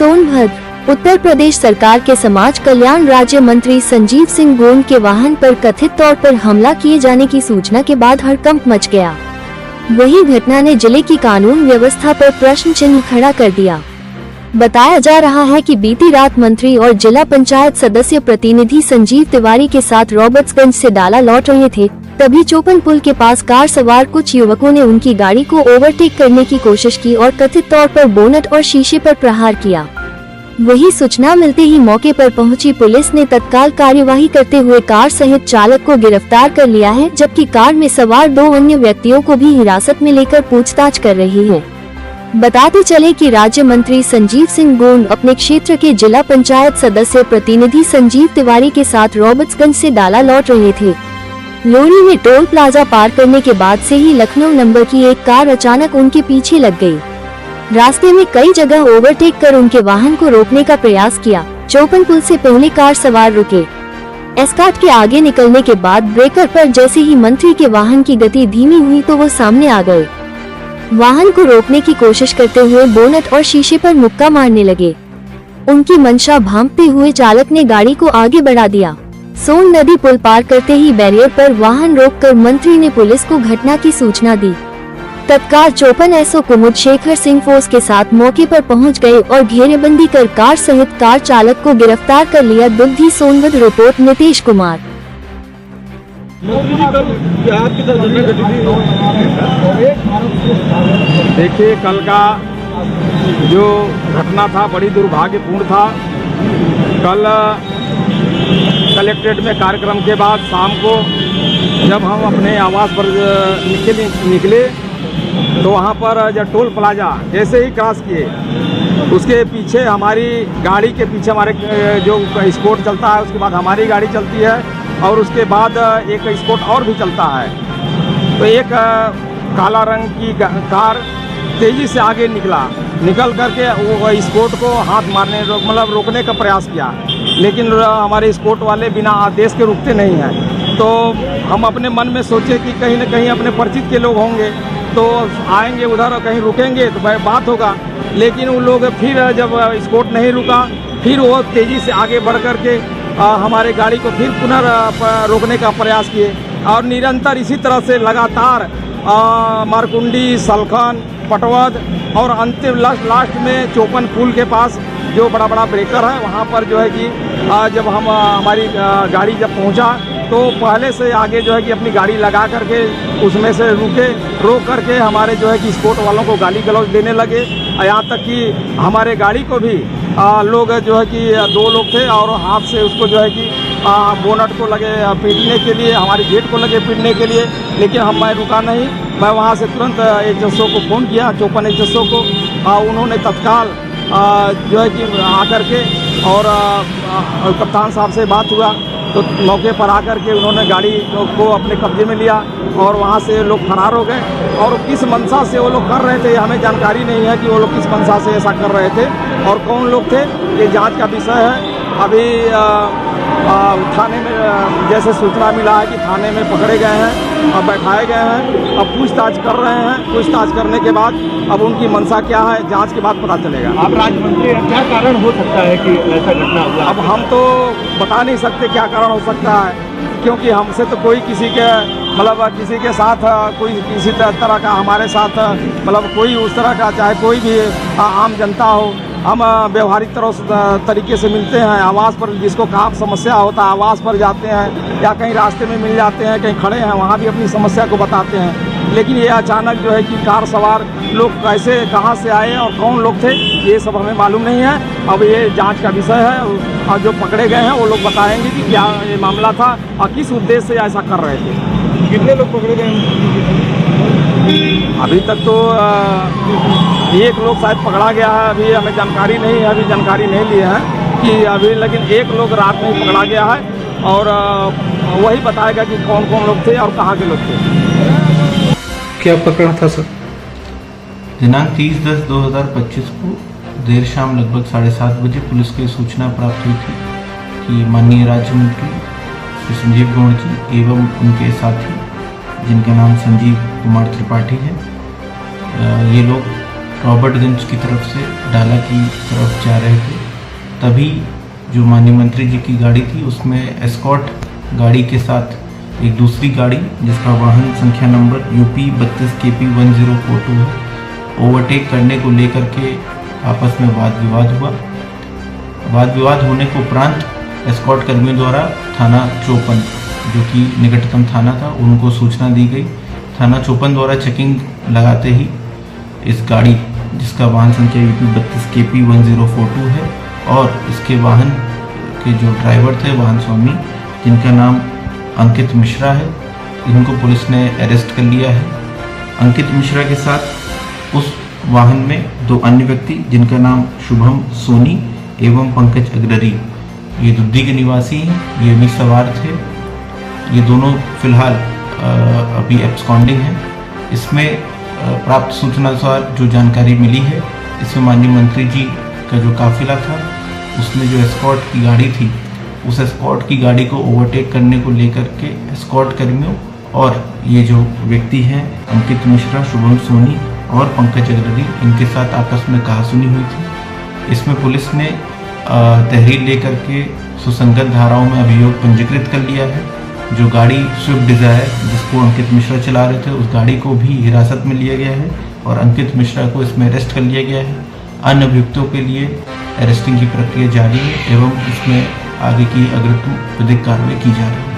सोनभद्र उत्तर प्रदेश सरकार के समाज कल्याण राज्य मंत्री संजीव सिंह गोंड के वाहन पर कथित तौर पर हमला किए जाने की सूचना के बाद हड़कंप मच गया। वही घटना ने जिले की कानून व्यवस्था पर प्रश्न चिन्ह खड़ा कर दिया। बताया जा रहा है कि बीती रात मंत्री और जिला पंचायत सदस्य प्रतिनिधि संजीव तिवारी के साथ रॉबर्ट्सगंज से डाला लौट रहे थे, तभी चोपन पुल के पास कार सवार कुछ युवकों ने उनकी गाड़ी को ओवरटेक करने की कोशिश की और कथित तौर पर बोनट और शीशे पर प्रहार किया। वही सूचना मिलते ही मौके पर पहुंची पुलिस ने तत्काल कार्यवाही करते हुए कार सहित चालक को गिरफ्तार कर लिया है, जबकि कार में सवार 2 अन्य व्यक्तियों को भी हिरासत में लेकर पूछताछ कर रही है। बताते चले कि राज्य मंत्री संजीव सिंह गोंड अपने क्षेत्र के जिला पंचायत सदस्य प्रतिनिधि संजीव तिवारी के साथ रॉबर्ट्सगंज से डाला लौट रहे थे। लोरी में टोल प्लाजा पार करने के बाद से ही लखनऊ नंबर की एक कार अचानक उनके पीछे लग गई। रास्ते में कई जगह ओवरटेक कर उनके वाहन को रोकने का प्रयास किया। चोपन पुल से पहले कार सवार रुके। एस्कार्ट के आगे निकलने के बाद ब्रेकर पर जैसे ही मंत्री के वाहन की गति धीमी हुई तो वो सामने आ गए। वाहन को रोकने की कोशिश करते हुए बोनट और शीशे पर मुक्का मारने लगे। उनकी मंशा भांपते हुए चालक ने गाड़ी को आगे बढ़ा दिया। सोन नदी पुल पार करते ही बैरियर पर वाहन रोककर मंत्री ने पुलिस को घटना की सूचना दी। तत्काल चोपन एसओ कुमुद शेखर सिंह फोर्स के साथ मौके पर पहुंच गए और घेरेबंदी कर कार सहित कार चालक को गिरफ्तार कर लिया। दुग्धी सोनभद्र रिपोर्ट नितेश कुमार। देखिए, कल का जो घटना था बड़ी दुर्भाग्यपूर्ण था। कल कलेक्ट्रेट में कार्यक्रम के बाद शाम को जब हम अपने आवास पर निकले तो वहाँ पर जब टोल प्लाजा जैसे ही क्रॉस किए, उसके पीछे हमारी गाड़ी के पीछे हमारे जो स्कॉट चलता है, उसके बाद हमारी गाड़ी चलती है और उसके बाद एक स्कॉट और भी चलता है। तो एक काला रंग की कार तेज़ी से आगे निकल करके वो स्कॉट को हाथ मारने मतलब रोकने का प्रयास किया, लेकिन हमारे स्कॉट वाले बिना आदेश के रुकते नहीं हैं। तो हम अपने मन में सोचे कि कहीं न कहीं अपने परिचित के लोग होंगे तो आएंगे उधर और कहीं रुकेंगे तो बात होगा, लेकिन वो लोग फिर जब स्कॉट नहीं रुका, फिर वो तेज़ी से आगे बढ़ करके हमारे गाड़ी को फिर पुनः रोकने का प्रयास किए और निरंतर इसी तरह से लगातार मारकुंडी, सलखन, पटवद और अंतिम लास्ट में चोपन पुल के पास जो बड़ा ब्रेकर है वहाँ पर जो है कि जब हम हमारी गाड़ी जब पहुँचा तो पहले से आगे जो है कि अपनी गाड़ी लगा करके उसमें से रोक करके हमारे जो है कि स्कॉट वालों को गाली गलौज देने लगे। यहाँ तक कि हमारे गाड़ी को भी लोग जो है कि 2 लोग थे और हाथ से उसको जो है कि बोनट को लगे पीटने के लिए, हमारी गेट को लगे पीटने के लिए, लेकिन मैं रुका नहीं। मैं वहाँ से तुरंत 110 को फ़ोन किया, चोपन 110 को। उन्होंने तत्काल जो है कि आकर के और कप्तान साहब से बात हुआ तो मौके पर आकर के उन्होंने गाड़ी को अपने कब्जे में लिया और वहाँ से लोग फरार हो गए। और किस मंशा से वो लोग कर रहे थे हमें जानकारी नहीं है कि वो लोग किस मंशा से ऐसा कर रहे थे और कौन लोग थे, ये जांच का विषय है। अभी थाने में जैसे सूचना मिला है कि थाने में पकड़े गए हैं और बैठाए गए हैं, अब पूछताछ कर रहे हैं। पूछताछ करने के बाद अब उनकी मंशा क्या है, जांच के बाद पता चलेगा। आप राज्य मंत्री, क्या कारण हो सकता है कि ऐसा घटना हुआ? अब हम तो बता नहीं सकते क्या कारण हो सकता है, क्योंकि हमसे तो कोई किसी के मतलब किसी के साथ कोई किसी तरह का हमारे साथ मतलब कोई उस तरह का, चाहे कोई भी आम जनता हो, हम व्यवहारिक तरीके से मिलते हैं। आवास पर जिसको कहाँ समस्या होता है आवास पर जाते हैं या कहीं रास्ते में मिल जाते हैं, कहीं खड़े हैं वहाँ भी अपनी समस्या को बताते हैं। लेकिन ये अचानक जो है कि कार सवार लोग कैसे कहाँ से आए और कौन लोग थे ये सब हमें मालूम नहीं है। अब ये जांच का विषय है और जो पकड़े गए हैं वो लोग बताएंगे कि क्या ये मामला था और किस उद्देश्य से ऐसा कर रहे थे। कितने लोग पकड़े गए? अभी तक तो एक लोग शायद पकड़ा गया है, अभी हमें जानकारी नहीं है, अभी जानकारी नहीं ली है कि अभी, लेकिन एक लोग रात में पकड़ा गया है और वही बताएगा कि कौन कौन लोग थे और कहाँ के लोग थे। क्या पकड़ा था सर? दिनांक 30/10/2025 को देर शाम लगभग 7:30 बजे पुलिस को सूचना प्राप्त हुई थी कि माननीय राज्य मंत्री श्री संजीव गोंड जी एवं उनके साथी जिनका नाम संजीव कुमार त्रिपाठी है, ये लोग रॉबर्टगंज की तरफ से डाला की तरफ जा रहे थे। तभी जो माननीय मंत्री जी की गाड़ी थी उसमें एस्कॉर्ट गाड़ी के साथ एक दूसरी गाड़ी जिसका वाहन संख्या नंबर UP 32 KP 1042 है, ओवरटेक करने को लेकर के आपस में वाद विवाद हुआ। वाद विवाद होने को उपरांत एस्कॉर्ट कर्मियों द्वारा थाना चौपन, जो कि निकटतम थाना था, उनको सूचना दी गई। थाना चौपन द्वारा चेकिंग लगाते ही इस गाड़ी जिसका वाहन संख्या UP 32 KP 1042 है और इसके वाहन के जो ड्राइवर थे, वाहन स्वामी, जिनका नाम अंकित मिश्रा है, इनको पुलिस ने अरेस्ट कर लिया है। अंकित मिश्रा के साथ उस वाहन में 2 अन्य व्यक्ति जिनका नाम शुभम सोनी एवं पंकज अग्ररी, ये दुद्दी के निवासी हैं, ये भी सवार थे। ये दोनों फिलहाल अभी एब्सकॉन्डिंग है। इसमें प्राप्त सूचना अनुसार जो जानकारी मिली है, इसमें माननीय मंत्री जी का जो काफिला था उसमें जो एस्कॉर्ट की गाड़ी थी, उस एस्कॉर्ट की गाड़ी को ओवरटेक करने को लेकर के एस्कॉर्ट कर्मियों और ये जो व्यक्ति हैं अंकित मिश्रा, शुभम सोनी और पंकज अग्ररी, इनके साथ आपस में कहासुनी हुई थी। इसमें पुलिस ने तहरीर लेकर के सुसंगत धाराओं में अभियोग पंजीकृत कर लिया है। जो गाड़ी स्विफ्ट डिज़ायर जिसको अंकित मिश्रा चला रहे थे, उस गाड़ी को भी हिरासत में लिया गया है और अंकित मिश्रा को इसमें अरेस्ट कर लिया गया है। अन्य अभियुक्तों के लिए अरेस्टिंग की प्रक्रिया जारी है एवं इसमें आगे की अग्रिम विधिक कार्रवाई की जा रही है।